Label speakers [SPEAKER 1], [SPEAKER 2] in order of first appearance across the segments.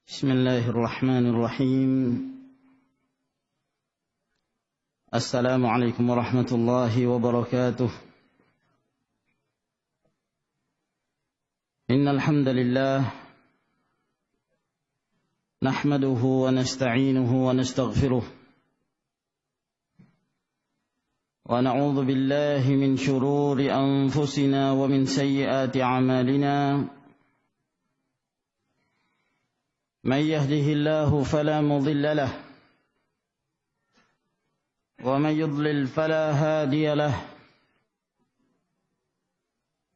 [SPEAKER 1] بسم الله الرحمن الرحيم. السلام عليكم ورحمة الله وبركاته. إن الحمد لله نحمده ونستعينه ونستغفره ونعوذ بالله من شرور أنفسنا ومن سيئات أعمالنا. من يهده الله فلا مضل له ومن يضلل فلا هادي له.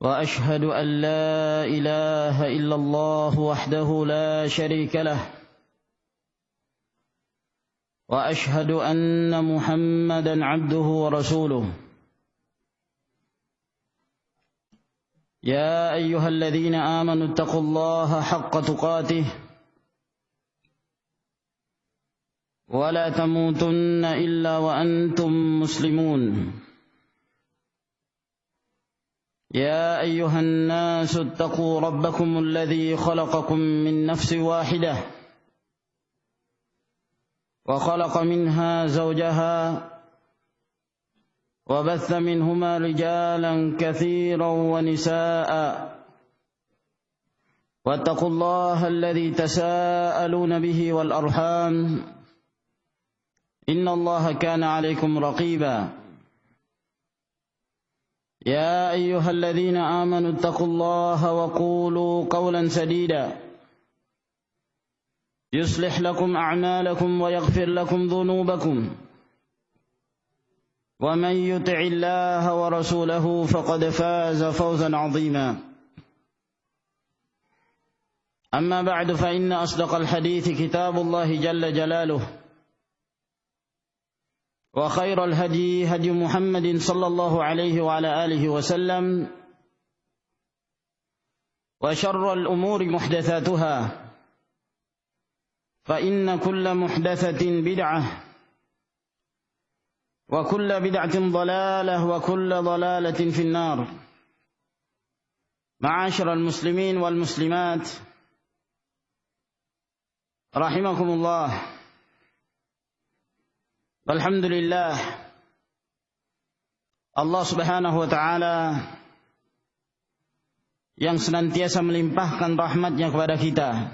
[SPEAKER 1] وأشهد أن لا إله إلا الله وحده لا شريك له وأشهد أن محمدا عبده ورسوله. يا أيها الذين آمنوا اتقوا الله حق تقاته ولا تموتن إلا وأنتم مسلمون. يا أيها الناس اتقوا ربكم الذي خلقكم من نفس واحدة وخلق منها زوجها وبث منهما رجالا كثيرا ونساء. واتقوا الله الذي تساءلون به والأرحام إن الله كان عليكم رقيبا. يا أيها الذين آمنوا اتقوا الله وقولوا قولا سديدا يصلح لكم أعمالكم ويغفر لكم ذنوبكم ومن يطع الله ورسوله فقد فاز فوزا عظيما. أما بعد فإن أصدق الحديث كتاب الله جل جلاله وخير الهدي هدي محمد صلى الله عليه وعلى آله وسلم وشر الأمور محدثاتها فإن كل محدثة بدعة وكل بدعة ضلالة وكل ضلالة في النار. معاشر المسلمين والمسلمات رحمكم الله. Alhamdulillah, Allah subhanahu wa ta'ala yang senantiasa melimpahkan rahmatnya kepada kita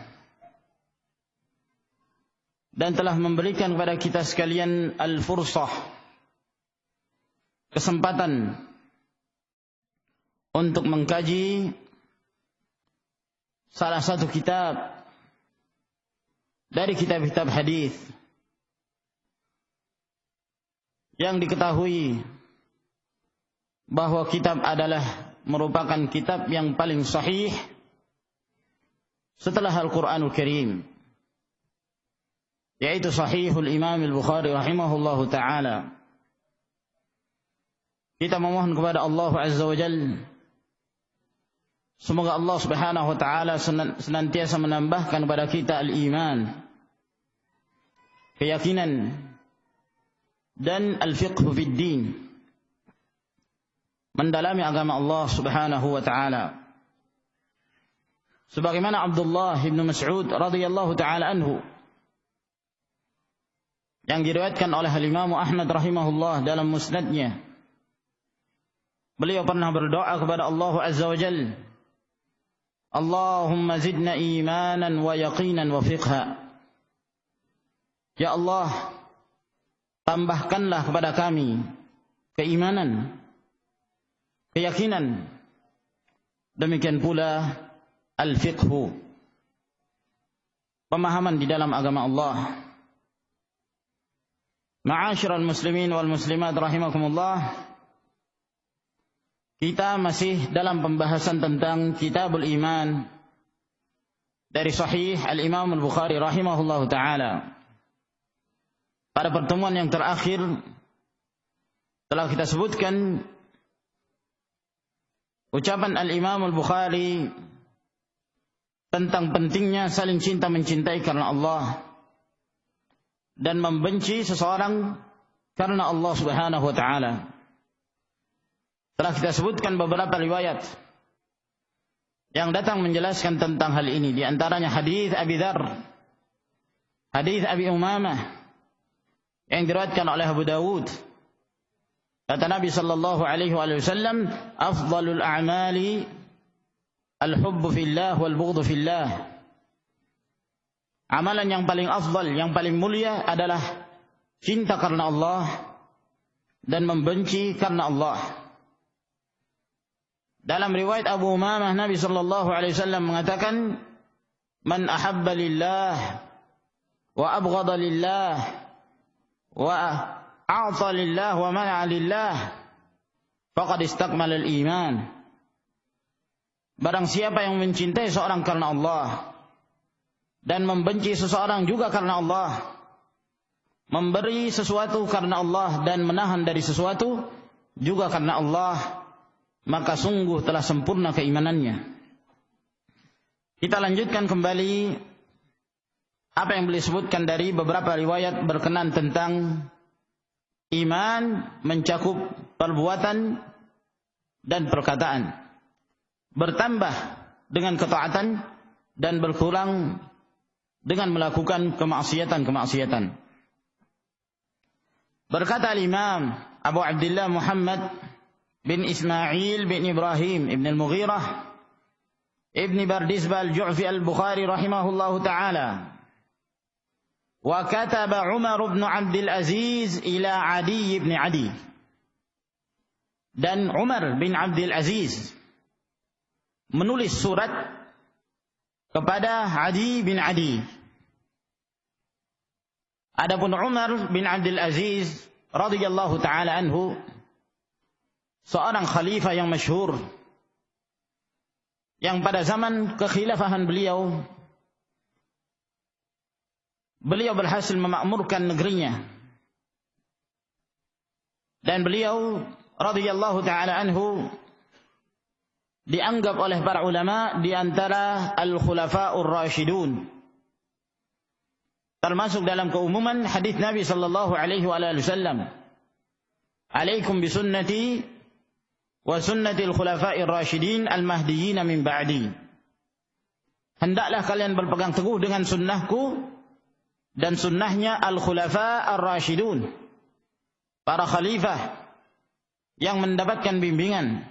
[SPEAKER 1] dan telah memberikan kepada kita sekalian al-fursah, kesempatan untuk mengkaji salah satu kitab dari kitab-kitab hadis yang diketahui bahwa kitab adalah merupakan kitab yang paling sahih setelah Al-Quranul Karim, yaitu Sahihul Imam Al-Bukhari rahimahullahu ta'ala. Kita memohon kepada Allah Azza wa Jalla, semoga Allah subhanahu wa ta'ala senantiasa menambahkan kepada kita al-iman, keyakinan dan al-fiqh fid din, mendalami agama Allah subhanahu wa ta'ala. Sebagaimana Abdullah bin Mas'ud radhiyallahu ta'ala anhu yang diriwayatkan oleh Imam Ahmad rahimahullah dalam musnadnya, beliau pernah berdoa kepada Allah Azza wa Jalla, Allahumma zidna imanan wa yaqinan wa fiqha. Ya Allah, tambahkanlah kepada kami keimanan, keyakinan, demikian pula al-fiqhu, pemahaman di dalam agama Allah. Ma'asyiral muslimin wal muslimat rahimakumullah, kita masih dalam pembahasan tentang Kitabul Iman dari Sahih Al-Imam Al-Bukhari rahimahullahu ta'ala. Pada pertemuan yang terakhir telah kita sebutkan ucapan Al-Imam Al-Bukhari tentang pentingnya saling cinta mencintai karena Allah dan membenci seseorang karena Allah subhanahu wa ta'ala. Telah kita sebutkan beberapa riwayat yang datang menjelaskan tentang hal ini. Di antaranya hadis Abi Dzar hadis Abi Umamah yang diriwayatkan oleh Abu Dawud. Kata Nabi sallallahu alaihi wasallam, "Afdhalul a'mali al-hubbu fillah wal bughdhu fillah." Amalan yang paling afdal, yang paling mulia adalah cinta karena Allah dan membenci karena Allah. Dalam riwayat Abu Umamah, Nabi sallallahu alaihi wasallam mengatakan, "Man ahabba lillah wa abghada lillah wa a'ta lillah wa mana'a lillah faqad istakmala al-iman." Barang siapa yang mencintai seorang karena Allah dan membenci seseorang juga karena Allah, memberi sesuatu karena Allah dan menahan dari sesuatu juga karena Allah, maka sungguh telah sempurna keimanannya. Kita lanjutkan kembali apa yang beliau sebutkan dari beberapa riwayat berkenaan tentang iman mencakup perbuatan dan perkataan, bertambah dengan ketaatan dan berkurang dengan melakukan kemaksiatan-kemaksiatan. Berkata Imam Abu Abdullah Muhammad bin Ismail bin Ibrahim ibn al-Mughirah ibn Bardizbah al-Ju'fi al-Bukhari rahimahullahu ta'ala, wa kataba Umar bin Abdul Aziz ila Adi bin Adi. Dan Umar bin Abdul Aziz menulis surat kepada Adi bin Adi. Adapun Umar bin Abdul Aziz radhiyallahu taala anhu seorang khalifah yang masyhur, yang pada zaman kekhilafahan beliau berhasil memakmurkan negerinya, dan beliau radhiyallahu taala anhu dianggap oleh para ulama di antara al-khulafa'ur rasyidun, termasuk dalam keumuman hadis Nabi sallallahu alaihi wasallam, "Alaikum bisunnati wa sunnati al-khulafa'ir rasyidin al-mahdiyyin min ba'di." Hendaklah kalian berpegang teguh dengan sunnahku dan sunnahnya al-khulafa'ar rasyidun, para khalifah yang mendapatkan bimbingan,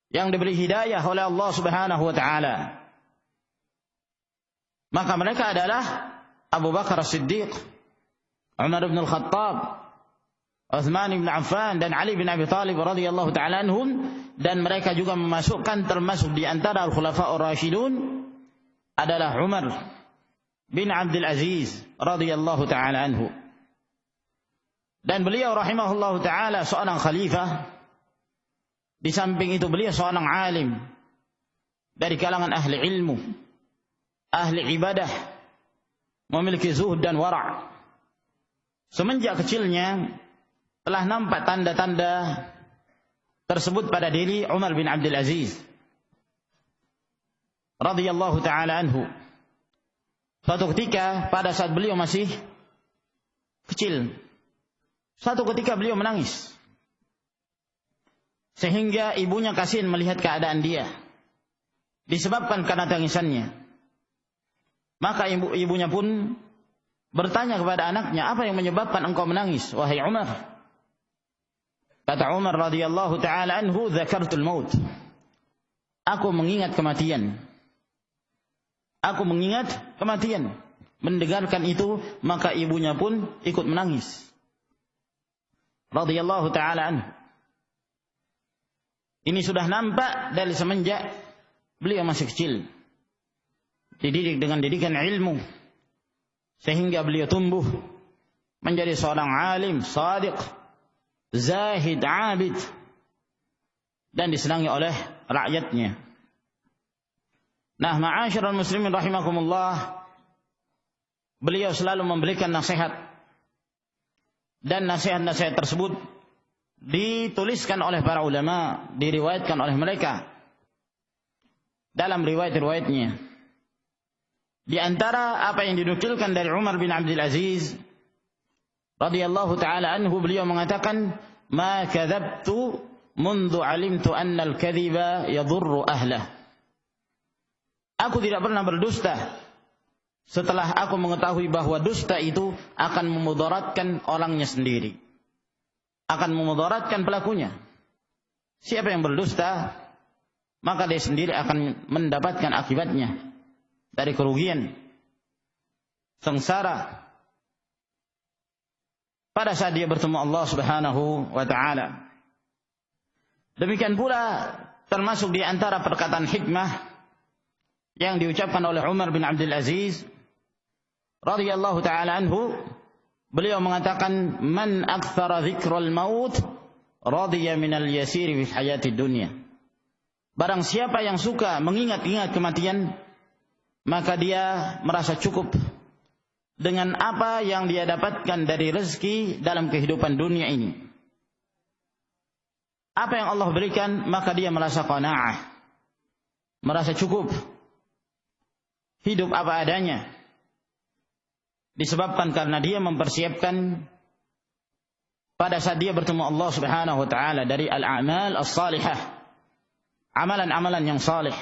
[SPEAKER 1] yang diberi hidayah oleh Allah Subhanahu wa taala. Maka mereka adalah Abu Bakar As-Siddiq, Umar bin Al-Khattab, Uthman bin Affan dan Ali bin Abi Thalib radhiyallahu taala anhum, dan mereka juga memasukkan termasuk di antara al-khulafa'ur rasyidun adalah Umar bin Abdul Aziz radhiyallahu taala anhu. Dan beliau rahimahullahu taala seorang khalifah, di samping itu beliau seorang alim dari kalangan ahli ilmu, ahli ibadah, memiliki zuhud dan wara'. Semenjak kecilnya telah nampak tanda-tanda tersebut pada diri Umar bin Abdul Aziz radhiyallahu taala anhu. Suatu ketika pada saat beliau masih kecil, suatu ketika beliau menangis, sehingga ibunya kasihan melihat keadaan dia disebabkan karena tangisannya. Maka ibunya pun bertanya kepada anaknya, "Apa yang menyebabkan engkau menangis, wahai Umar?" Kata Umar radhiyallahu taala anhu, "Dzakartul maut." Aku mengingat kematian. Aku mengingat kematian. Mendengarkan itu, maka ibunya pun ikut menangis. Radhiyallahu taala anhu. Ini sudah nampak dari semenjak beliau masih kecil, dididik dengan didikan ilmu, sehingga beliau tumbuh menjadi seorang alim, shadiq, zahid, abid, dan disenangi oleh rakyatnya. Nah, ma'asyiral muslimin rahimakumullah, beliau selalu memberikan nasihat, dan nasihat-nasihat tersebut dituliskan oleh para ulama, diriwayatkan oleh mereka dalam riwayat-riwayatnya. Di antara apa yang dinukilkan dari Umar bin Abdul Aziz radhiyallahu taala anhu, beliau mengatakan, "Ma kadzabtu mundu alimtu anna al-kadhiba yadurru ahlah." Aku tidak pernah berdusta setelah aku mengetahui bahwa dusta itu akan memudaratkan orangnya sendiri, akan memudaratkan pelakunya. Siapa yang berdusta, maka dia sendiri akan mendapatkan akibatnya dari kerugian, sengsara pada saat dia bertemu Allah Subhanahu wa taala. Demikian pula termasuk di antara perkataan hikmah yang diucapkan oleh Umar bin Abdul Aziz radhiyallahu taala anhu. Beliau mengatakan, man aktsara dzikral maut radiya minal yasir fi hayati dunya. Barang siapa yang suka mengingat-ingat kematian, maka dia merasa cukup dengan apa yang dia dapatkan dari rezeki dalam kehidupan dunia ini. Apa yang Allah berikan, maka dia merasa qanaah, merasa cukup, hidup apa adanya. Disebabkan karena dia mempersiapkan pada saat dia bertemu Allah Subhanahu wa taala dari al-a'mal as-salihah, amalan-amalan yang salih.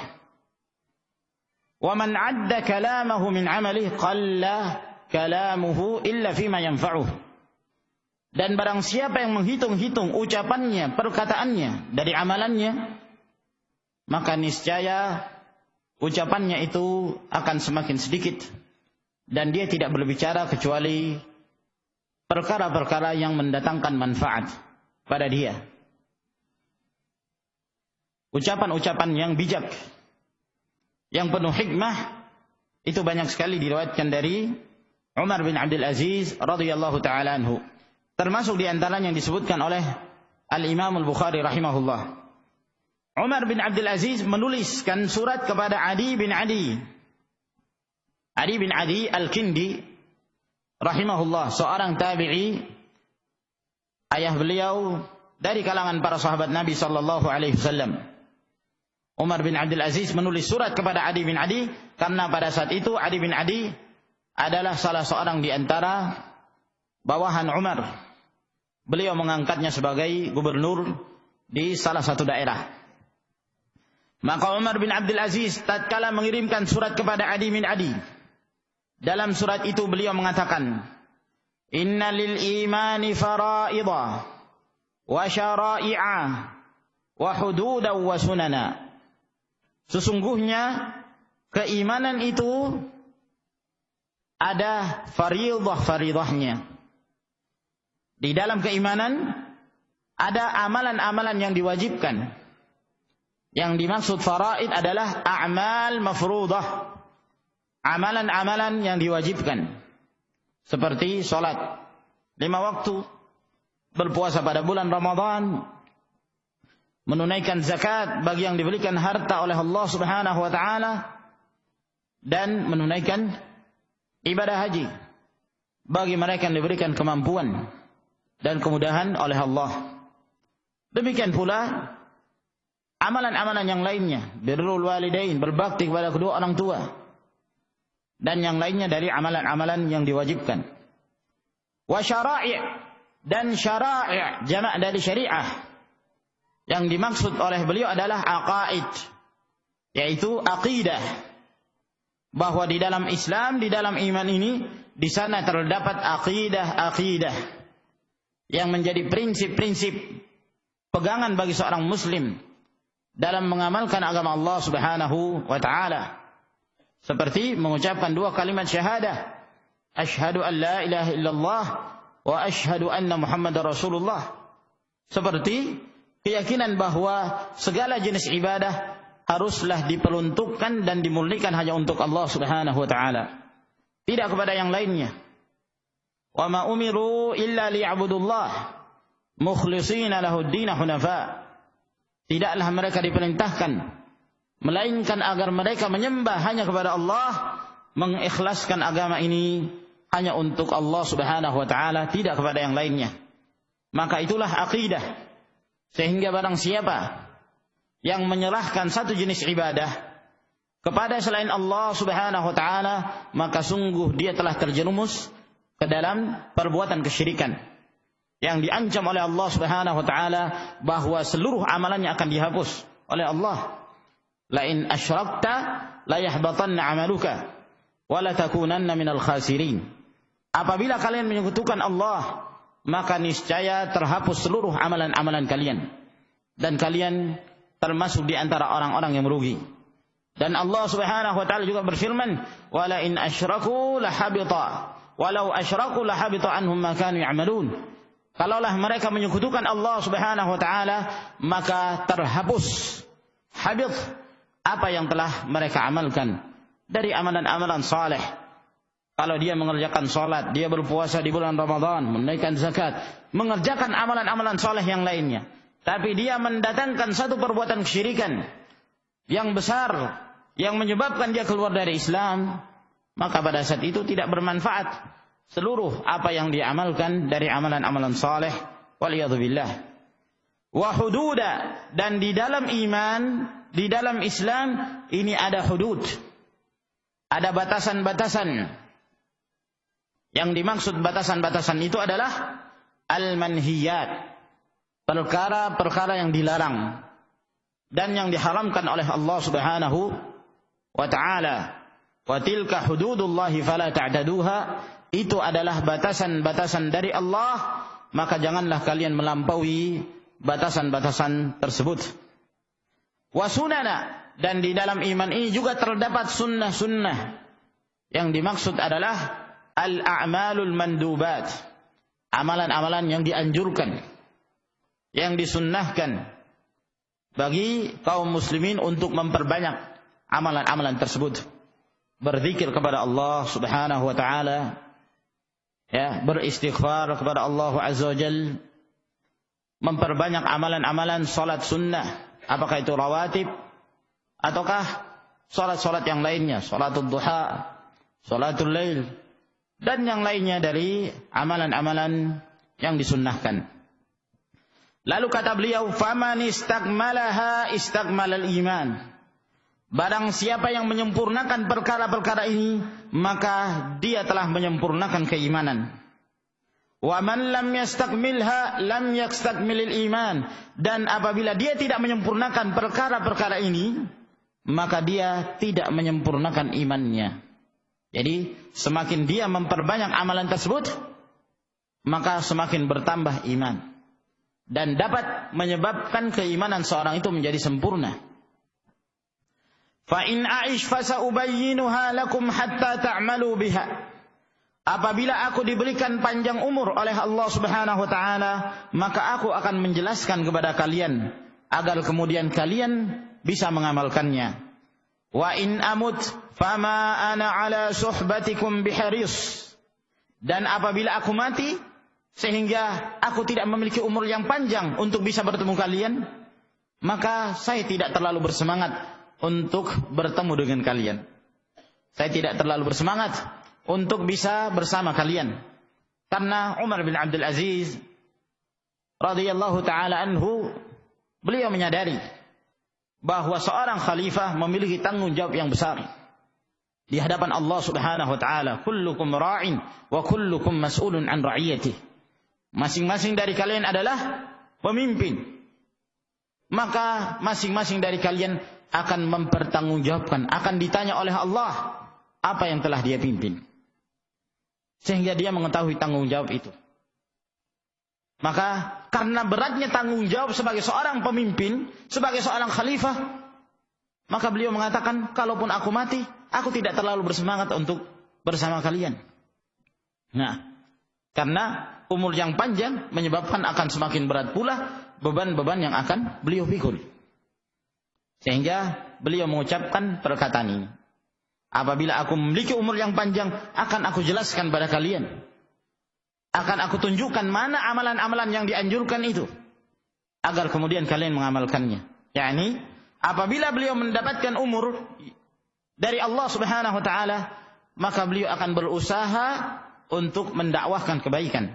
[SPEAKER 1] Wa man 'adda kalamahu min 'amalihi qalla kalamuhu illa fima yanfa'uh. Dan barang siapa yang menghitung-hitung ucapannya, perkataannya dari amalannya, maka niscaya ucapannya itu akan semakin sedikit dan dia tidak berbicara kecuali perkara-perkara yang mendatangkan manfaat pada dia. Ucapan-ucapan yang bijak, yang penuh hikmah, itu banyak sekali diriwayatkan dari Umar bin Abdul Aziz radhiyallahu taala anhu. Termasuk di antaranya yang disebutkan oleh Al-Imam Al-Bukhari rahimahullah. Umar bin Abdul Aziz menuliskan surat kepada Adi bin Adi. Adi bin Adi Al-Kindi rahimahullah, seorang tabi'i, ayah beliau dari kalangan para sahabat Nabi sallallahu alaihi wasallam. Umar bin Abdul Aziz menulis surat kepada Adi bin Adi karena pada saat itu Adi bin Adi adalah salah seorang di antara bawahan Umar. Beliau mengangkatnya sebagai gubernur di salah satu daerah. Maka Umar bin Abdul Aziz tatkala mengirimkan surat kepada Adi bin Adi, dalam surat itu beliau mengatakan, inna lil imani fara'idha wa syara'i'a wa hududan wa sunana. Sesungguhnya keimanan itu ada faridah-faridahnya. Di dalam keimanan ada amalan-amalan yang diwajibkan. Yang dimaksud faraid adalah a'mal mafruḍah, amalan-amalan yang diwajibkan, seperti salat 5 waktu, berpuasa pada bulan Ramadan, menunaikan zakat bagi yang diberikan harta oleh Allah Subhanahu wa taala, dan menunaikan ibadah haji bagi mereka yang diberikan kemampuan dan kemudahan oleh Allah. Demikian pula amalan-amalan yang lainnya, birrul walidain, berbakti kepada kedua orang tua, dan yang lainnya dari amalan-amalan yang diwajibkan. Wa syara'i', dan syara'i' jamak dari syariah. Yang dimaksud oleh beliau adalah aqaid, yaitu aqidah, bahwa di dalam Islam, di dalam iman ini, di sana terdapat aqidah yang menjadi prinsip-prinsip pegangan bagi seorang muslim dalam mengamalkan agama Allah Subhanahu wa taala. Seperti mengucapkan 2 kalimat syahadah, asyhadu an la ilaha illallah wa asyhadu anna Muhammadar Rasulullah. Seperti keyakinan bahwa segala jenis ibadah haruslah diperuntukkan dan dimurnikan hanya untuk Allah Subhanahu wa taala, tidak kepada yang lainnya. Wa ma umiru illa liya'budullah mukhlishina lahud-din hunafa. Tidaklah mereka diperintahkan melainkan agar mereka menyembah hanya kepada Allah, mengikhlaskan agama ini hanya untuk Allah Subhanahu wa taala, tidak kepada yang lainnya. Maka itulah aqidah. Sehingga barang siapa yang menyerahkan satu jenis ibadah kepada selain Allah Subhanahu wa taala, maka sungguh dia telah terjerumus ke dalam perbuatan kesyirikan yang diancam oleh Allah Subhanahu wa taala bahwa seluruh amalannya akan dihapus oleh Allah. La in asyrakta la yahbatanna amaluka. wa la takunanna minal khasirin. Apabila kalian menyekutukan Allah, maka niscaya terhapus seluruh amalan-amalan kalian, dan kalian termasuk di antara orang-orang yang merugi. Dan Allah Subhanahu wa taala juga berfirman, "Wala in asyraku lahabita, walau asyraku lahabita anhum ma kanu ya'malun." Kalaulah mereka menyekutukan Allah Subhanahu wa taala, maka terhapus, habit, apa yang telah mereka amalkan dari amalan-amalan saleh. Kalau dia mengerjakan salat, dia berpuasa di bulan Ramadan, menunaikan zakat, mengerjakan amalan-amalan saleh yang lainnya, tapi dia mendatangkan satu perbuatan kesyirikan yang besar yang menyebabkan dia keluar dari Islam, maka pada saat itu tidak bermanfaat seluruh apa yang dia amalkan dari amalan-amalan saleh. Waliyadzubillah. Wa hududa, dan di dalam iman, di dalam Islam ini ada hudud, ada batasan-batasan. Yang dimaksud batasan-batasan itu adalah al-manhiyat, perkara-perkara yang dilarang dan yang diharamkan oleh Allah Subhanahu wa taala. Wa tilka hududullahi fala ta'taduha, itu adalah batasan-batasan dari Allah, maka janganlah kalian melampaui batasan-batasan tersebut. Wa sunana, dan di dalam iman ini juga terdapat sunnah-sunnah. Yang dimaksud adalah al-a'malul mandubat, amalan-amalan yang dianjurkan, yang disunnahkan bagi kaum muslimin untuk memperbanyak amalan-amalan tersebut. Berzikir kepada Allah Subhanahu wa taala, ya, beristighfar kepada Allah Azza wa Jalla, memperbanyak amalan-amalan salat sunnah, apakah itu rawatib ataukah salat-salat yang lainnya, salatul duha, salatul lail, dan yang lainnya dari amalan-amalan yang disunnahkan. Lalu kata beliau, faman istakmalaha istakmalal iman. Barang siapa yang menyempurnakan perkara-perkara ini, maka dia telah menyempurnakan keimanan. Wa man lam yastakmilha lam yastakmilil iman. Dan apabila dia tidak menyempurnakan perkara-perkara ini, maka dia tidak menyempurnakan imannya. Jadi semakin dia memperbanyak amalan tersebut, maka semakin bertambah iman, dan dapat menyebabkan keimanan seorang itu menjadi sempurna. Fa in aish fasaubayyinuha lakum hatta ta'malu biha. Apabila aku diberikan panjang umur oleh Allah Subhanahu wa taala, maka aku akan menjelaskan kepada kalian agar kemudian kalian bisa mengamalkannya. Wa in amut fama ana ala suhbatikum biharis. Dan apabila aku mati sehingga aku tidak memiliki umur yang panjang untuk bisa bertemu kalian, maka saya tidak terlalu bersemangat untuk bertemu dengan kalian. Saya tidak terlalu bersemangat untuk bisa bersama kalian. Karena Umar bin Abdul Aziz radhiyallahu taala anhu, beliau menyadari bahwa seorang khalifah memiliki tanggung jawab yang besar di hadapan Allah Subhanahu wa taala. Kullukum ra'in wa kullukum mas'ulun an ra'iyatihi. Masing-masing dari kalian adalah pemimpin, maka masing-masing dari kalian akan mempertanggungjawabkan, akan ditanya oleh Allah apa yang telah dia pimpin, sehingga dia mengetahui tanggung jawab itu. Maka karena beratnya tanggung jawab sebagai seorang pemimpin, sebagai seorang khalifah, maka beliau mengatakan, kalaupun aku mati, aku tidak terlalu bersemangat untuk bersama kalian. Nah, karena umur yang panjang menyebabkan akan semakin berat pula beban-beban yang akan beliau pikul. Sehingga beliau mengucapkan perkataan ini. Apabila aku memiliki umur yang panjang, akan aku jelaskan pada kalian. Akan aku tunjukkan mana amalan-amalan yang dianjurkan itu, agar kemudian kalian mengamalkannya. Yani, apabila beliau mendapatkan umur dari Allah Subhanahu wa taala, maka beliau akan berusaha untuk mendakwahkan kebaikan.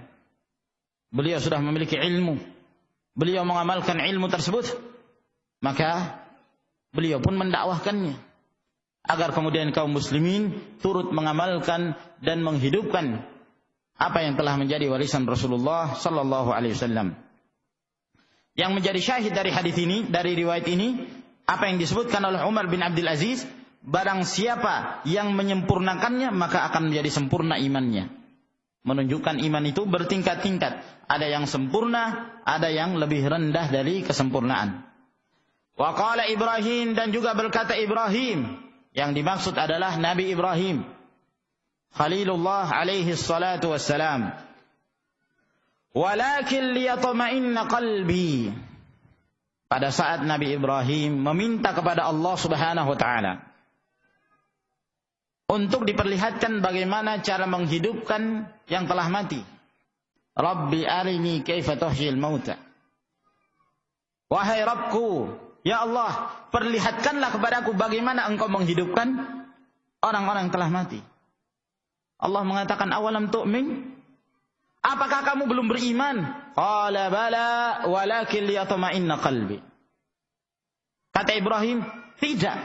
[SPEAKER 1] Beliau sudah memiliki ilmu, beliau mengamalkan ilmu tersebut, maka beliau pun mendakwahkannya, agar kemudian kaum muslimin turut mengamalkan dan menghidupkan apa yang telah menjadi warisan Rasulullah sallallahu alaihi wasallam. Yang menjadi syahid dari hadis ini, dari riwayat ini, apa yang disebutkan oleh Umar bin Abdul Aziz, barang siapa yang menyempurnakannya maka akan menjadi sempurna imannya. Menunjukkan iman itu bertingkat-tingkat. Ada yang sempurna, ada yang lebih rendah dari kesempurnaan. Wa qala Ibrahim, dan juga berkata Ibrahim, yang dimaksud adalah Nabi Ibrahim Khalilullah alaihi salatu wassalam. Walakin liyatma'inna qalbi. Pada saat Nabi Ibrahim meminta kepada Allah Subhanahu wa taala untuk diperlihatkan bagaimana cara menghidupkan yang telah mati. Rabbi arini kaifa tuhyil mauta. Wahai Rabbku, ya Allah, perlihatkanlah kepadaku bagaimana engkau menghidupkan orang-orang yang telah mati. Allah mengatakan, awalam tu'min? Apakah kamu belum beriman? Qala bala walakin liyatma'inna qalbi. Kata Ibrahim, tidak.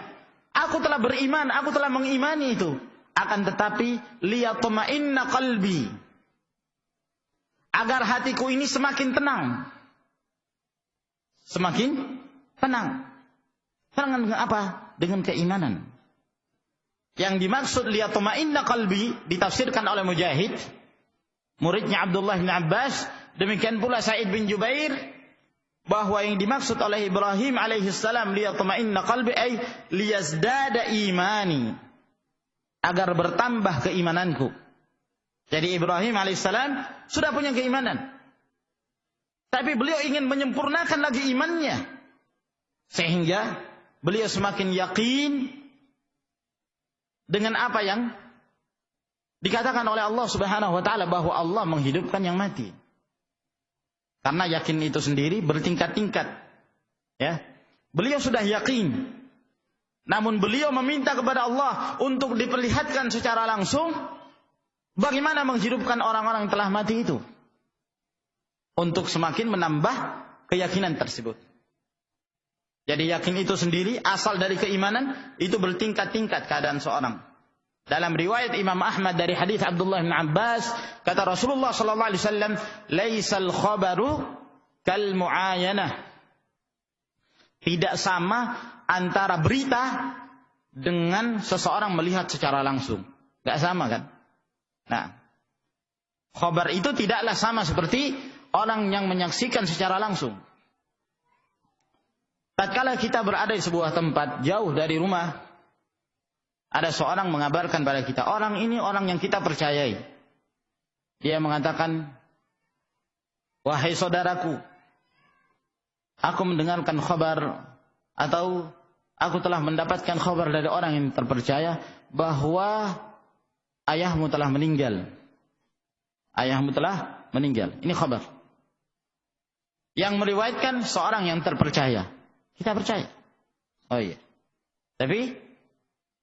[SPEAKER 1] Aku telah beriman, aku telah mengimani itu. Akan tetapi liyatma'inna qalbi, agar hatiku ini semakin tenang. Semakin tenang. Tenang dengan apa? Dengan keimanan. Yang dimaksud liyatma'inna qalbi ditafsirkan oleh Mujahid, muridnya Abdullah bin Abbas, demikian pula Sa'id bin Jubair, bahwa yang dimaksud oleh Ibrahim alaihissalam liyatma'inna qalbi ay liyazdada imani, agar bertambah keimananku. Jadi Ibrahim alaihissalam sudah punya keimanan, tapi beliau ingin menyempurnakan lagi imannya, sehingga beliau semakin yakin dengan apa yang dikatakan oleh Allah Subhanahu wa taala, bahwa Allah menghidupkan yang mati. Karena yakin itu sendiri bertingkat-tingkat. Ya. Beliau sudah yakin. Namun beliau meminta kepada Allah untuk diperlihatkan secara langsung bagaimana menghidupkan orang-orang yang telah mati itu. Untuk semakin menambah keyakinan tersebut. Jadi yakin itu sendiri asal dari keimanan, itu bertingkat-tingkat keadaan seorang. Dalam riwayat Imam Ahmad dari hadis Abdullah bin Abbas, kata Rasulullah sallallahu alaihi wasallam, "Laisal khabaru kal muayanah." Tidak sama antara berita dengan seseorang melihat secara langsung. Enggak sama kan? Nah, khabar itu tidaklah sama seperti orang yang menyaksikan secara langsung. Tatkala kita berada di sebuah tempat jauh dari rumah, ada seorang mengabarkan pada kita, orang ini orang yang kita percayai. Dia mengatakan, wahai saudaraku, aku mendengarkan khabar, atau aku telah mendapatkan khabar dari orang yang terpercaya, bahwa ayahmu telah meninggal. Ayahmu telah meninggal. Ini khabar. Yang meriwayatkan seorang yang terpercaya. Kita percaya. Oh iya. Tapi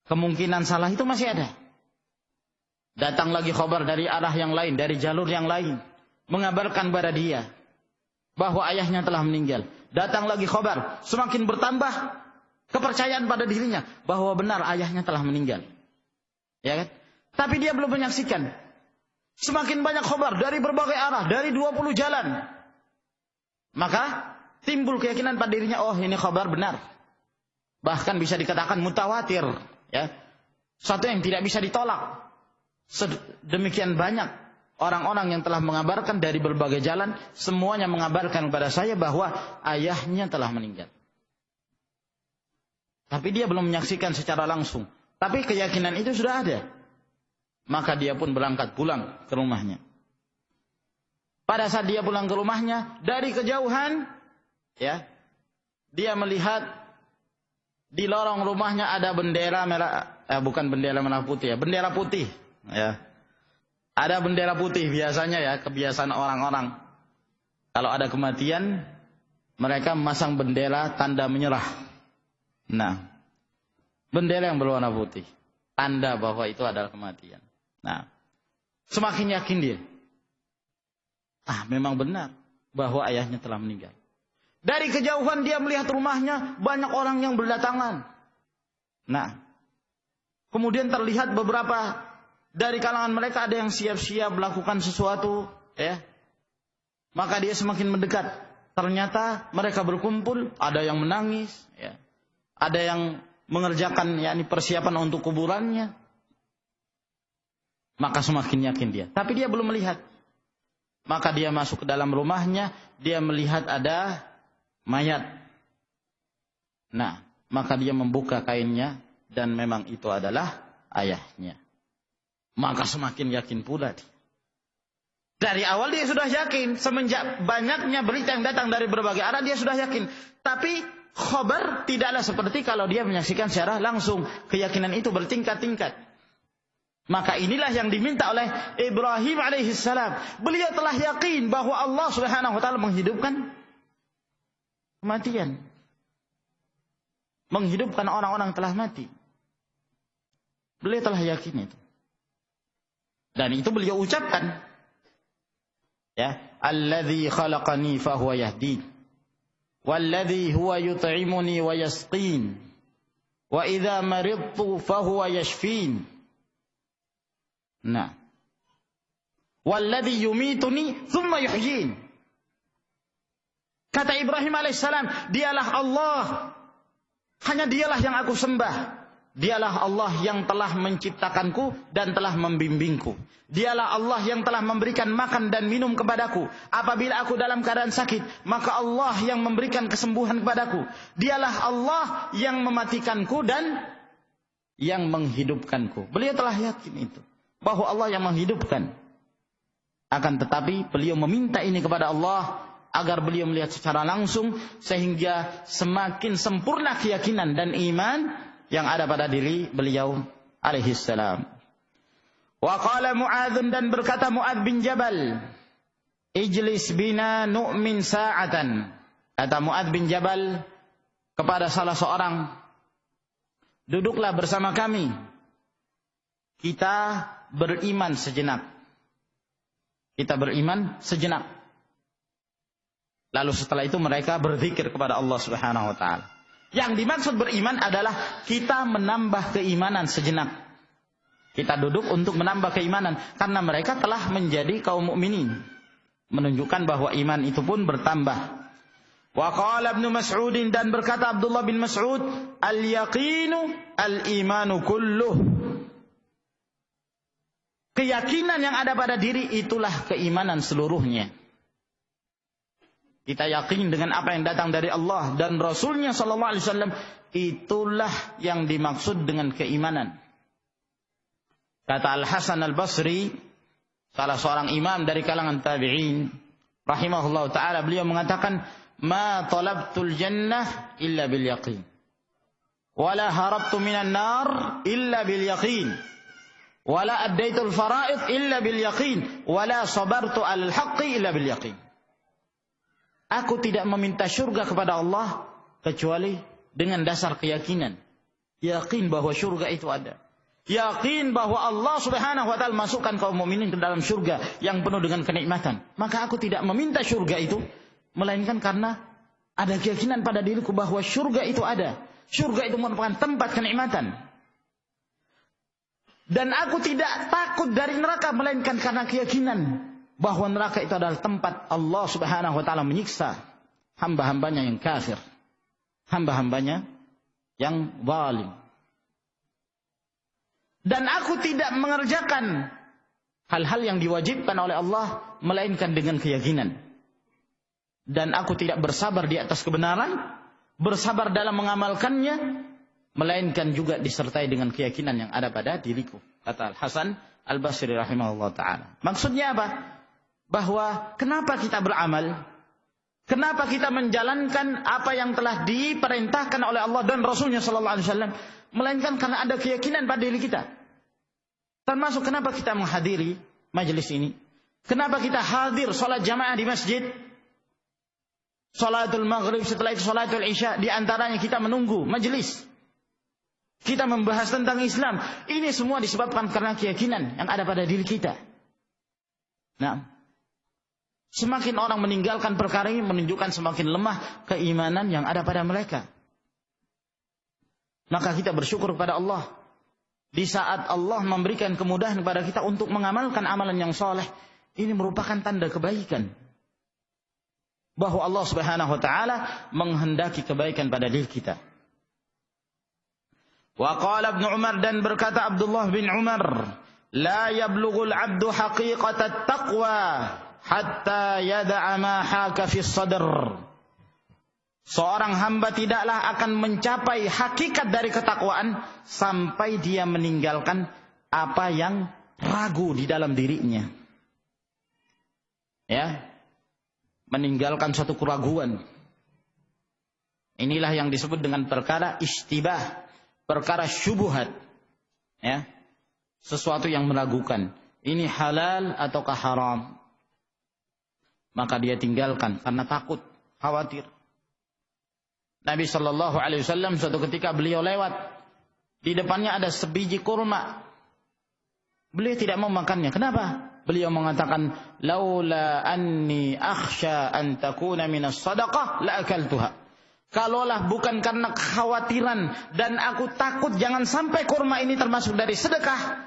[SPEAKER 1] kemungkinan salah itu masih ada. Datang lagi khabar dari arah yang lain, dari jalur yang lain, mengabarkan kepada dia bahwa ayahnya telah meninggal. Datang lagi khabar, semakin bertambah kepercayaan pada dirinya bahwa benar ayahnya telah meninggal. Ya kan? Tapi dia belum menyaksikan. Semakin banyak khabar dari berbagai arah, dari 20 jalan. Maka timbul keyakinan pada dirinya, oh ini khabar benar. Bahkan bisa dikatakan mutawatir. Ya, satu yang tidak bisa ditolak. Demikian banyak orang-orang yang telah mengabarkan dari berbagai jalan, semuanya mengabarkan kepada saya bahwa ayahnya telah meninggal. Tapi dia belum menyaksikan secara langsung. Tapi keyakinan itu sudah ada. Maka dia pun berangkat pulang ke rumahnya. Pada saat dia pulang ke rumahnya, dari kejauhan, ya, dia melihat di lorong rumahnya ada bendera merah, bukan bendera merah putih ya, bendera putih, ya. Ada bendera putih biasanya ya, kebiasaan orang-orang. Kalau ada kematian, mereka memasang bendera tanda menyerah. Nah, bendera yang berwarna putih, tanda bahwa itu adalah kematian. Nah, semakin yakin dia. Memang benar bahwa ayahnya telah meninggal. Dari kejauhan dia melihat rumahnya, banyak orang yang berdatangan. Nah, kemudian terlihat beberapa dari kalangan mereka ada yang siap-siap melakukan sesuatu, ya. Maka dia semakin mendekat. Ternyata mereka berkumpul, ada yang menangis, ya. Ada yang mengerjakan persiapan untuk kuburannya, maka semakin yakin dia. Tapi dia belum melihat. Maka dia masuk ke dalam rumahnya, dia melihat ada mayat. Nah, maka dia membuka kainnya dan memang itu adalah ayahnya. Maka semakin yakin pula dia. Dari awal dia sudah yakin, semenjak banyaknya berita yang datang dari berbagai arah dia sudah yakin. Tapi khabar tidaklah seperti kalau dia menyaksikan secara langsung. Keyakinan itu bertingkat-tingkat. Maka inilah yang diminta oleh Ibrahim alaihissalam. Beliau telah yakin bahwa Allah Subhanahu wa taala menghidupkan kematian. Menghidupkan orang-orang telah mati. Beliau telah yakin itu. Dan itu beliau ucapkan. Ya, alladzi khalaqani fahuwa yahdin. Walladzi huwa yut'imuni wa yasqin. Wa idza maridtu fahuwa yashfin. Nah. Walladzi yumituni thumma yuhyin. Kata Ibrahim alaihissalam, dialah Allah. Hanya dialah yang aku sembah. Dialah Allah yang telah menciptakanku dan telah membimbingku. Dialah Allah yang telah memberikan makan dan minum kepadaku. Apabila aku dalam keadaan sakit, maka Allah yang memberikan kesembuhan kepadaku. Dialah Allah yang mematikanku dan yang menghidupkanku. Beliau telah yakin itu, bahwa Allah yang menghidupkan. Akan tetapi beliau meminta ini kepada Allah agar beliau melihat secara langsung, sehingga semakin sempurna keyakinan dan iman yang ada pada diri beliau alaihissalam. Wa qala Mu'adz, dan berkata Mu'adz bin Jabal, ijlis bina nu'min sa'atan. Kata Mu'adz bin Jabal kepada salah seorang, duduklah bersama kami, kita beriman sejenak. Kita beriman sejenak. Lalu setelah itu mereka berzikir kepada Allah Subhanahu wa taala. Yang dimaksud beriman adalah kita menambah keimanan sejenak. Kita duduk untuk menambah keimanan karena mereka telah menjadi kaum mukminin. Menunjukkan bahwa iman itu pun bertambah. Wa qala Ibnu Mas'ud, dan berkata Abdullah bin Mas'ud, al-yaqinu al-imanu kulluh. Keyakinan yang ada pada diri itulah keimanan seluruhnya. Kita yakin dengan apa yang datang dari Allah dan Rasulnya sallallahu alaihi wasallam, itulah yang dimaksud dengan keimanan. Kata Al-Hasan Al-Basri, salah seorang imam dari kalangan tabi'in, rahimahullah ta'ala, beliau mengatakan, ma talabtul jannah illa bil yaqin, wala harabtu minan nar illa bil yaqin, wala addaitul fara'id illa bil yaqin, wala sabartu alal haqqi illa bil yaqin. Aku tidak meminta syurga kepada Allah kecuali dengan dasar keyakinan. Yakin bahwa syurga itu ada. Yakin bahwa Allah Subhanahu wa taala masukkan kaum mukminin ke dalam syurga yang penuh dengan kenikmatan. Maka aku tidak meminta syurga itu, melainkan karena ada keyakinan pada diriku bahwa syurga itu ada. Syurga itu merupakan tempat kenikmatan. Dan aku tidak takut dari neraka, melainkan karena keyakinan bahwa neraka itu adalah tempat Allah Subhanahu wa taala menyiksa hamba-hambanya yang kafir, hamba-hambanya yang zalim. Dan aku tidak mengerjakan hal-hal yang diwajibkan oleh Allah melainkan dengan keyakinan. Dan aku tidak bersabar di atas kebenaran, bersabar dalam mengamalkannya, melainkan juga disertai dengan keyakinan yang ada pada diriku. Kata Al-Hasan Al-Basri rahimahullah ta'ala. Maksudnya apa? Bahwa kenapa kita beramal? Kenapa kita menjalankan apa yang telah diperintahkan oleh Allah dan Rasulnya sallallahu alaihi wasallam? Melainkan karena ada keyakinan pada diri kita. Termasuk kenapa kita menghadiri majelis ini? Kenapa kita hadir salat jamaah di masjid? Salatul maghrib, setelah itu salatul isya, di antaranya kita menunggu majelis. Kita membahas tentang Islam. Ini semua disebabkan karena keyakinan yang ada pada diri kita. Nah, semakin orang meninggalkan perkara ini menunjukkan semakin lemah keimanan yang ada pada mereka. Maka kita bersyukur kepada Allah. Di saat Allah memberikan kemudahan kepada kita untuk mengamalkan amalan yang soleh, ini merupakan tanda kebaikan. Bahwa Allah Subhanahu wa ta'ala menghendaki kebaikan pada diri kita. Wa qala Ibnu Umar, dan berkata Abdullah bin Umar, la yablughul 'abdu haqiqatat taqwa hatta yada'a ma haka fi sadr. Seorang hamba tidaklah akan mencapai hakikat dari ketakwaan sampai dia meninggalkan apa yang ragu di dalam dirinya. Ya, meninggalkan suatu keraguan. Inilah yang disebut dengan perkara ishtibah, perkara syubhat. Ya, sesuatu yang meragukan, ini halal ataukah haram. Maka dia tinggalkan karena takut, khawatir. Nabi sallallahu alaihi wasallam suatu ketika beliau lewat, di depannya ada sebiji kurma. Beliau tidak mau makannya. Kenapa? Beliau mengatakan, laula anni akhsha an takuna minas sadaqah la akaltuha. Kalaulah bukan karena kekhawatiran dan aku takut jangan sampai kurma ini termasuk dari sedekah,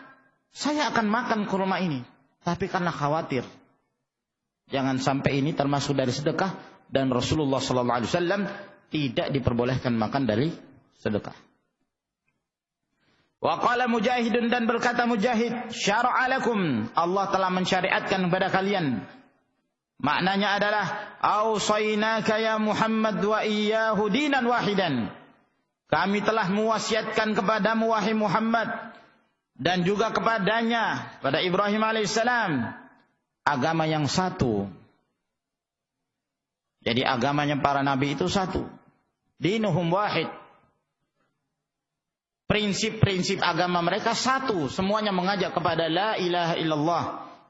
[SPEAKER 1] saya akan makan kurma ini. Tapi karena khawatir jangan sampai ini termasuk dari sedekah, dan Rasulullah sallallahu alaihi wasallam tidak diperbolehkan makan dari sedekah. Wa qala Mujahidun, dan berkata Mujahid, syara'a lakum, Allah telah mensyariatkan kepada kalian. Maknanya adalah ausainaka ya Muhammad wa iyyahu dinan wahidan. Kami telah mewasiatkan kepadamu wahai Muhammad dan juga kepadanya, pada Ibrahim alaihissalam, agama yang satu. Jadi agamanya para nabi itu satu. Dinuhum wahid. Prinsip-prinsip agama mereka satu, semuanya mengajak kepada la ilaha illallah,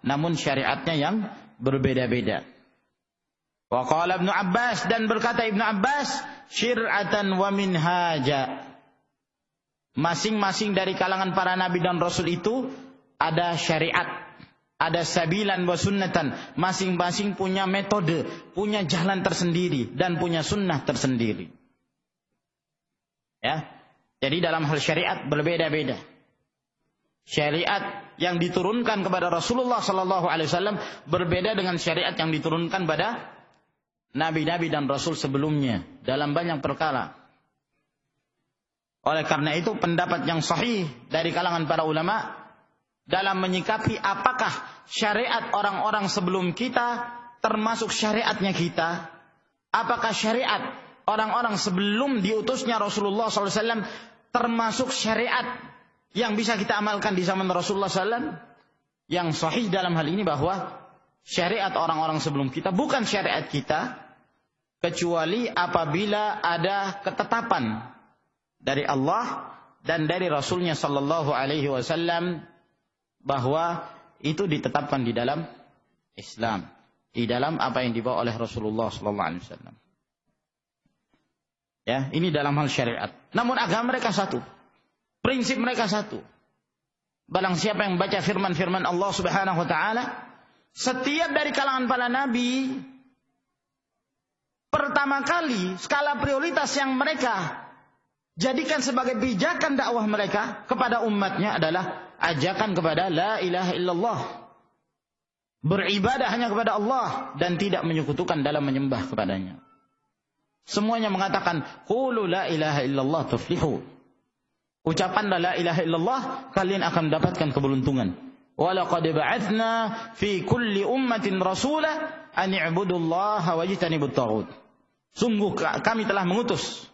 [SPEAKER 1] namun syariatnya yang berbeda-beda. Wa qala Ibnu Abbas, dan berkata Ibnu Abbas, syir'atan wa minhaja. Masing-masing dari kalangan para nabi dan rasul itu ada syariat, ada sabilan wa sunnatan. Masing-masing punya metode, punya jalan tersendiri dan punya sunnah tersendiri. Ya. Jadi dalam hal syariat berbeda-beda. Syariat yang diturunkan kepada Rasulullah sallallahu alaihi wasallam berbeda dengan syariat yang diturunkan pada nabi-nabi dan rasul sebelumnya dalam banyak perkara. Oleh karena itu pendapat yang sahih dari kalangan para ulama dalam menyikapi apakah syariat orang-orang sebelum kita termasuk syariatnya kita, apakah syariat orang-orang sebelum diutusnya Rasulullah sallallahu alaihi wasallam termasuk syariat yang bisa kita amalkan di zaman Rasulullah SAW. Yang sahih dalam hal ini bahwa syariat orang-orang sebelum kita bukan syariat kita, kecuali apabila ada ketetapan dari Allah dan dari Rasulnya Sallallahu Alaihi Wasallam bahwa itu ditetapkan di dalam Islam, di dalam apa yang dibawa oleh Rasulullah Sallallahu Alaihi Wasallam. Ya, ini dalam hal syariat. Namun agama mereka satu. Prinsip mereka satu. Barang siapa yang baca firman-firman Allah Subhanahu wa taala, setiap dari kalangan para nabi, pertama kali skala prioritas yang mereka jadikan sebagai pijakan dakwah mereka kepada umatnya adalah ajakan kepada la ilaha illallah. Beribadah hanya kepada Allah dan tidak menyekutukan dalam menyembah kepadanya. Semuanya mengatakan qulu la ilaha illallah tuflihu. Ucapanlah la ilaha illallah, kalian akan mendapatkan keberuntungan. Wa laqad ba'atsna fi kulli ummatin rasula an i'budullaha wajtanibut taghut. Sungguh kami telah mengutus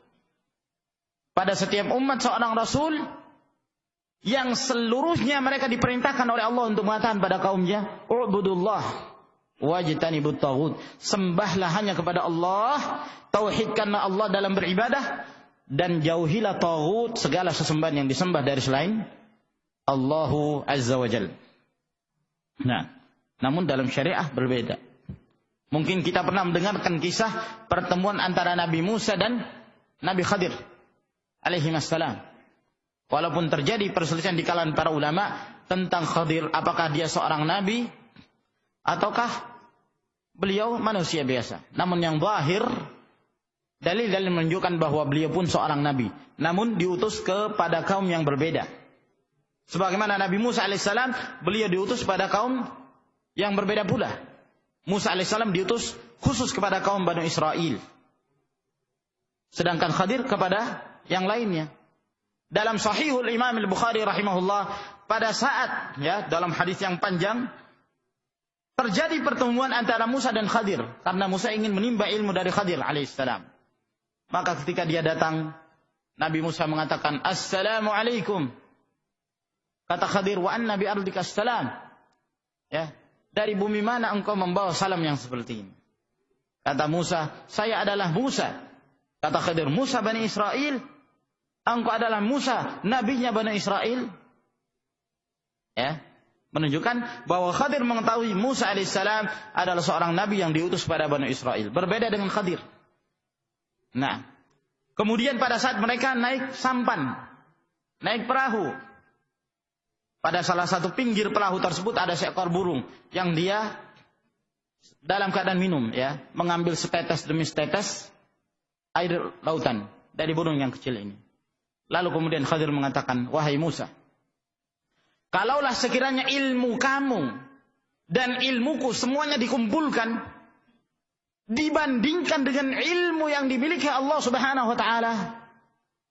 [SPEAKER 1] pada setiap umat seorang rasul yang seluruhnya mereka diperintahkan oleh Allah untuk mengatakan pada kaumnya, "Ubudullah wajtanibut taghut." Sembahlah hanya kepada Allah, tauhidkanlah Allah dalam beribadah, dan jauhilah taghut, segala sesembahan yang disembah dari selain Allahu Azza wa Jalla. Nah, namun dalam syariah berbeda. Mungkin kita pernah mendengarkan kisah pertemuan antara Nabi Musa dan Nabi Khadir alaihi wassalam. Walaupun terjadi perselisihan di kalangan para ulama tentang Khadir, apakah dia seorang nabi ataukah beliau manusia biasa. Namun yang zahir, dalil-dalil menunjukkan bahwa beliau pun seorang nabi, namun diutus kepada kaum yang berbeda. Sebagaimana Nabi Musa alaihissalam, beliau diutus pada kaum yang berbeda pula. Musa alaihissalam diutus khusus kepada kaum Bani Israel, sedangkan Khadir kepada yang lainnya. dalam Sahihul Imam Al-Bukhari rahimahullah, pada saat dalam hadis yang panjang terjadi pertemuan antara Musa dan Khadir karena Musa ingin menimba ilmu dari Khadir alaihissalam. Maka ketika dia datang, Nabi Musa mengatakan, "Assalamualaikum." Kata Khadir, "Wa anna bi ardika assalam." Dari bumi mana engkau membawa salam yang seperti ini? Kata Musa, "Saya adalah Musa." Kata Khadir, "Musa Bani Israel? Engkau adalah Musa, nabinya Bani Israel?" Menunjukkan bahwa Khadir mengetahui Musa alaihissalam adalah seorang nabi yang diutus pada Bani Israel. Berbeda dengan Khadir. Nah, kemudian pada saat mereka naik sampan, naik perahu, pada salah satu pinggir perahu tersebut ada seekor burung yang dia dalam keadaan minum, mengambil setetes demi setetes air lautan dari burung yang kecil ini. Lalu kemudian Khadir mengatakan, "Wahai Musa, kalaulah sekiranya ilmu kamu dan ilmuku semuanya dikumpulkan dibandingkan dengan ilmu yang dimiliki Allah Subhanahu wa taala,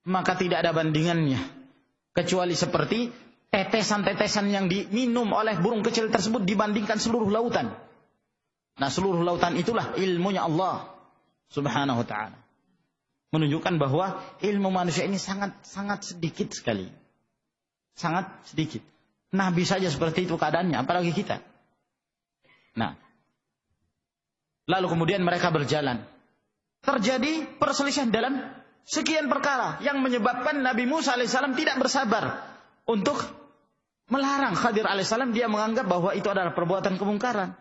[SPEAKER 1] maka tidak ada bandingannya kecuali seperti tetesan-tetesan yang diminum oleh burung kecil tersebut dibandingkan seluruh lautan." Nah, seluruh lautan itulah ilmunya Allah Subhanahu wa taala. Menunjukkan bahwa ilmu manusia ini sangat sedikit sekali. Sangat sedikit. Nabi saja seperti itu keadaannya, apalagi kita. Nah, lalu kemudian mereka berjalan. Terjadi perselisihan dalam sekian perkara yang menyebabkan Nabi Musa alaihissalam tidak bersabar untuk melarang Khadir alaihissalam. Dia menganggap bahwa itu adalah perbuatan kemungkaran.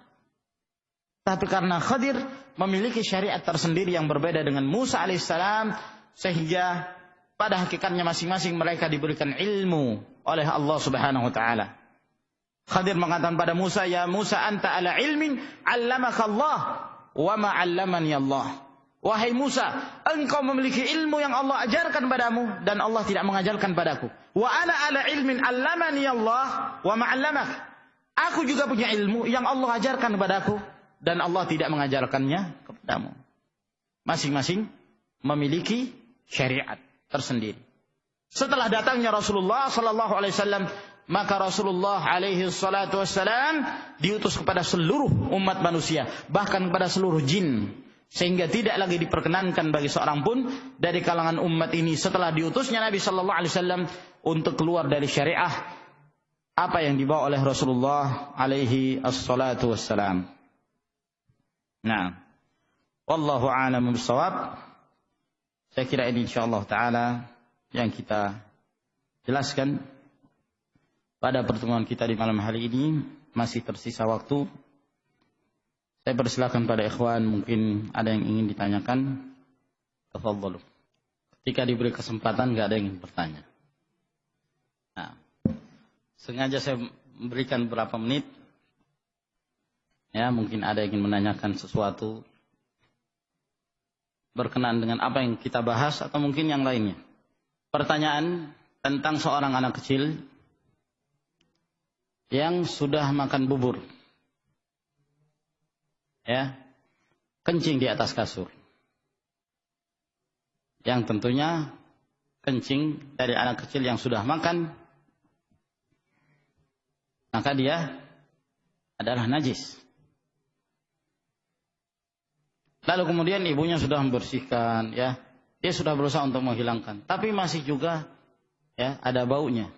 [SPEAKER 1] Tapi karena Khadir memiliki syariat tersendiri yang berbeda dengan Musa alaihissalam, sehingga pada hakikatnya masing-masing mereka diberikan ilmu oleh Allah Subhanahu wa taala. Khadir mengatakan pada Musa, "Ya Musa, anta ala ilmin 'allamaka Allah wa ma 'allamani Allah." Wahai Musa, engkau memiliki ilmu yang Allah ajarkan padamu dan Allah tidak mengajarkan padaku. Wa ana ala ilmin 'allamani Allah wa ma 'allamak. Aku juga punya ilmu yang Allah ajarkan padaku dan Allah tidak mengajarkannya kepadamu. Masing-masing memiliki syariat tersendiri. Setelah datangnya Rasulullah sallallahu alaihi wasallam, maka Rasulullah alaihi salatu wassalam diutus kepada seluruh umat manusia, bahkan kepada seluruh jin, sehingga tidak lagi diperkenankan bagi seorang pun dari kalangan umat ini setelah diutusnya Nabi sallallahu alaihi wasallam untuk keluar dari syariah apa yang dibawa oleh Rasulullah alaihi assalatu wassalam. Nah, wallahu a'lam bishawab. Saya kira ini insyaallah taala yang kita jelaskan pada pertemuan kita di malam hari ini. Masih tersisa waktu. Saya persilakan pada ikhwan, mungkin ada yang ingin ditanyakan. Tafadhalu. Ketika diberi kesempatan enggak ada yang ingin bertanya. Nah, sengaja saya memberikan beberapa menit. Mungkin ada yang ingin menanyakan sesuatu berkenaan dengan apa yang kita bahas atau mungkin yang lainnya. Pertanyaan tentang seorang anak kecil yang sudah makan bubur. Kencing di atas kasur. Yang tentunya kencing dari anak kecil yang sudah makan, maka dia adalah najis. Lalu kemudian ibunya sudah membersihkan, dia sudah berusaha untuk menghilangkan, tapi masih juga ada baunya.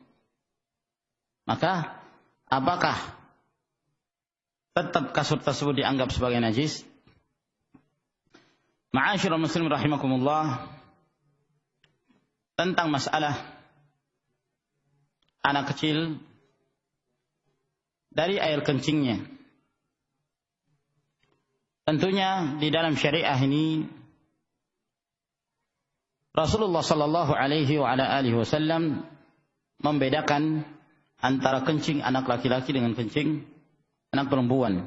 [SPEAKER 1] Maka apakah tetap kasur tersebut dianggap sebagai najis? Ma'asyiral muslimin rahimakumullah, tentang masalah anak kecil dari air kencingnya. Tentunya di dalam syariah ini Rasulullah sallallahu alaihi wa ala alihi wasallam membedakan antara kencing anak laki-laki dengan kencing anak perempuan.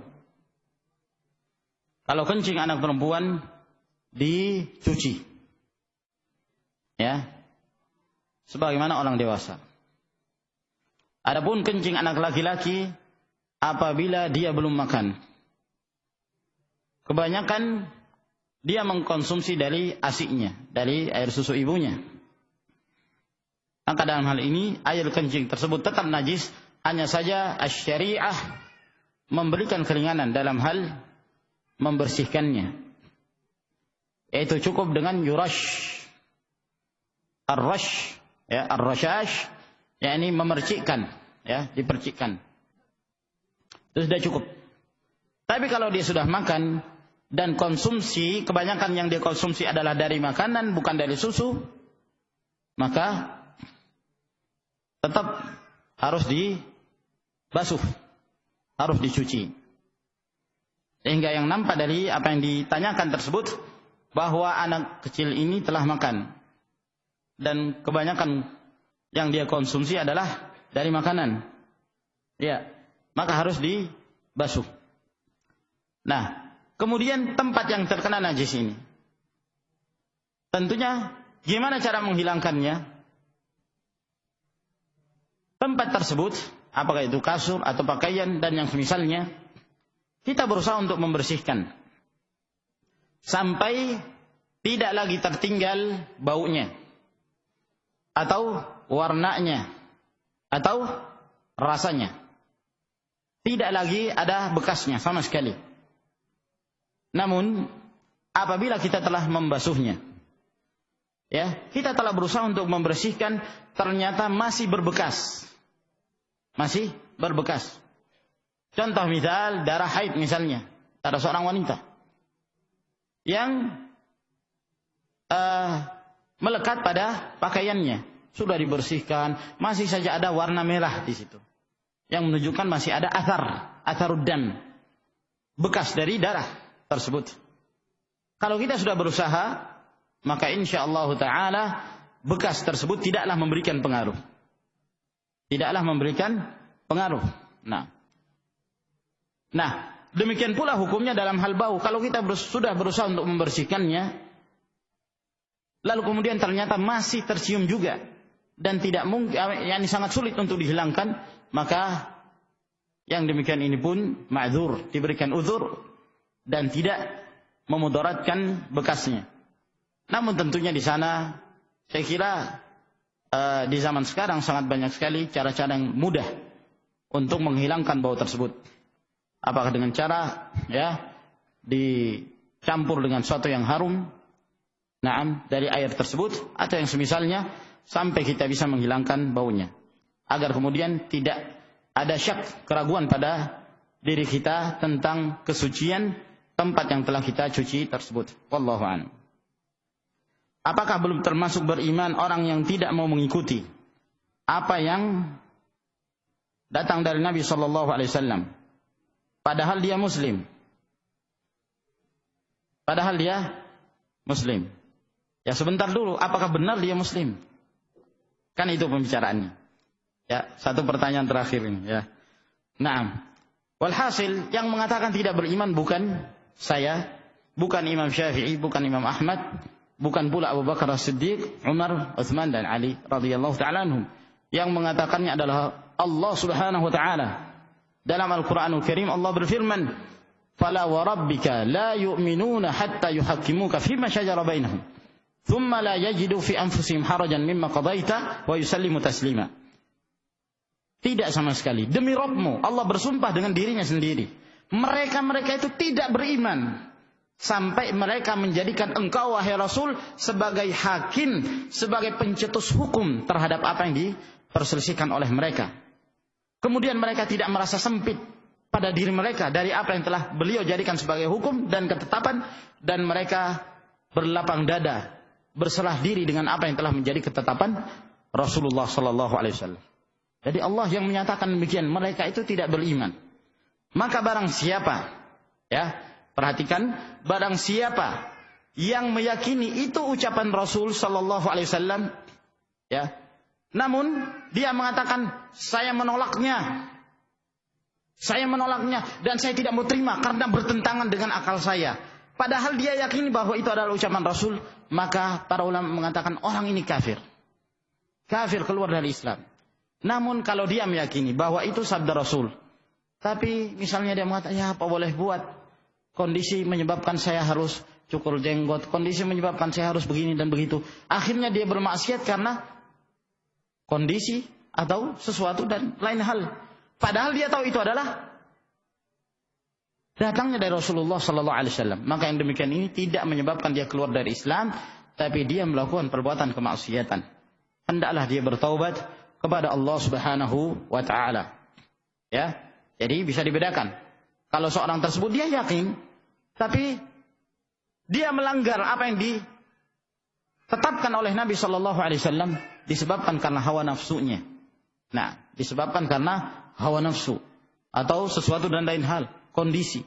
[SPEAKER 1] Kalau kencing anak perempuan dicuci, sebagaimana orang dewasa. Adapun kencing anak laki-laki apabila dia belum makan, kebanyakan dia mengkonsumsi dari ASI-nya, dari air susu ibunya. Maka dalam hal ini air kencing tersebut tetap najis, hanya saja asy-syariah memberikan keringanan dalam hal membersihkannya. Yaitu cukup dengan yurash. Ar-rash, ya, ar-rashash, yakni memercikkan, ya, dipercikkan. Itu sudah cukup. Tapi kalau dia sudah makan dan konsumsi, kebanyakan yang dia konsumsi adalah dari makanan, bukan dari susu, maka tetap harus dibasuh, harus dicuci. Sehingga yang nampak dari apa yang ditanyakan tersebut, bahwa anak kecil ini telah makan. Dan kebanyakan yang dia konsumsi adalah dari makanan. Ya, maka harus dibasuh. Nah, kemudian tempat yang terkena najis ini, tentunya gimana cara menghilangkannya? Tempat tersebut, apakah itu kasur atau pakaian dan yang semisalnya, kita berusaha untuk membersihkan sampai tidak lagi tertinggal baunya, atau warnanya, atau rasanya. Tidak lagi ada bekasnya sama sekali. Namun, apabila kita telah membasuhnya, ya, kita telah berusaha untuk membersihkan, ternyata masih berbekas. Masih berbekas. Contoh misal, darah haid misalnya, pada seorang wanita yang melekat pada pakaiannya, sudah dibersihkan, masih saja ada warna merah di situ, yang menunjukkan masih ada atharuddam, bekas dari darah tersebut. Kalau kita sudah berusaha, maka insyaallah taala bekas tersebut tidaklah memberikan pengaruh. Tidaklah memberikan pengaruh. Nah, demikian pula hukumnya dalam hal bau. Kalau kita sudah berusaha untuk membersihkannya, lalu kemudian ternyata masih tercium juga dan tidak mungkin, yakni sangat sulit untuk dihilangkan, maka yang demikian ini pun ma'dzur, diberikan uzur dan tidak memudaratkan bekasnya. Namun tentunya di sana saya kira di zaman sekarang sangat banyak sekali cara-cara yang mudah untuk menghilangkan bau tersebut. Apakah dengan cara, ya, dicampur dengan sesuatu yang harum, dari air tersebut, atau yang semisalnya, sampai kita bisa menghilangkan baunya, agar kemudian tidak ada syak, keraguan pada diri kita tentang kesucian tempat yang telah kita cuci tersebut. Wallahu a'lam. Apakah belum termasuk beriman orang yang tidak mau mengikuti apa yang datang dari Nabi sallallahu alaihi wasallam, padahal dia muslim? Padahal dia muslim. Ya, sebentar dulu, apakah benar dia muslim? Kan itu pembicaraannya. Ya, satu pertanyaan terakhir ini, ya. Naam. Walhasil, yang mengatakan tidak beriman bukan saya, bukan Imam Syafi'i, bukan Imam Ahmad, bukan pula Abu Bakar As-Siddiq, Umar, Utsman dan Ali radhiyallahu ta'ala anhum. Yang mengatakannya adalah Allah Subhanahu wa ta'ala. Dalam Al-Qur'anul Karim Allah berfirman, "Fala wa rabbika la yu'minuna hatta yuhakkimuka fima shajara bainahum." Thumma la yajidu fi anfusihim harajan mimma qadaita wa yusallimu taslima. Tidak sama sekali. Demi Rabbmu, Allah bersumpah dengan dirinya sendiri, mereka itu tidak beriman sampai mereka menjadikan engkau wahai Rasul sebagai hakim, sebagai pencetus hukum terhadap apa yang diperselisihkan oleh mereka. Kemudian mereka tidak merasa sempit pada diri mereka dari apa yang telah beliau jadikan sebagai hukum dan ketetapan, dan mereka berlapang dada, berserah diri dengan apa yang telah menjadi ketetapan Rasulullah sallallahu alaihi wasallam. Jadi Allah yang menyatakan demikian, mereka itu tidak beriman. Maka barang siapa, ya, perhatikan, barang siapa yang meyakini itu ucapan Rasul sallallahu alaihi wasallam, ya, namun dia mengatakan saya menolaknya dan saya tidak mau terima karena bertentangan dengan akal saya, padahal dia yakini bahwa itu adalah ucapan Rasul, maka para ulama mengatakan orang ini kafir keluar dari Islam. Namun kalau dia meyakini bahwa itu sabda Rasul, tapi misalnya dia mengatakan, ya apa boleh buat, kondisi menyebabkan saya harus cukur jenggot, kondisi menyebabkan saya harus begini dan begitu, akhirnya dia bermaksiat karena kondisi atau sesuatu dan lain hal. Padahal dia tahu itu adalah datangnya dari Rasulullah sallallahu alaihi wasallam. Maka yang demikian ini tidak menyebabkan dia keluar dari Islam, tapi dia melakukan perbuatan kemaksiatan. Hendaklah dia bertaubat kepada Allah Subhanahu wa taala. Ya. Jadi bisa dibedakan. Kalau seorang tersebut dia yakin, tapi dia melanggar apa yang ditetapkan oleh Nabi sallallahu alaihi wasallam disebabkan karena hawa nafsunya. Nah, disebabkan karena hawa nafsu atau sesuatu dan lain hal, kondisi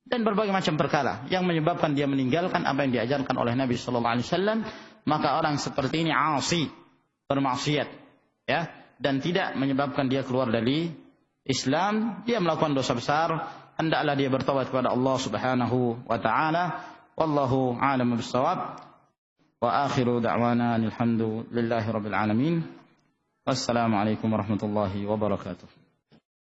[SPEAKER 1] dan berbagai macam perkara yang menyebabkan dia meninggalkan apa yang diajarkan oleh Nabi sallallahu alaihi wasallam, maka orang seperti ini asi, bermaksiat, ya, dan tidak menyebabkan dia keluar dari Islam, dia melakukan dosa besar. Hendaklah dia bertaubat kepada Allah Subhanahu wa taala. Wallahu a'lam bis-shawab. Wa akhiru da'wana alhamdulillahi rabbil alamin. Wassalamu alaikum warahmatullahi wabarakatuh.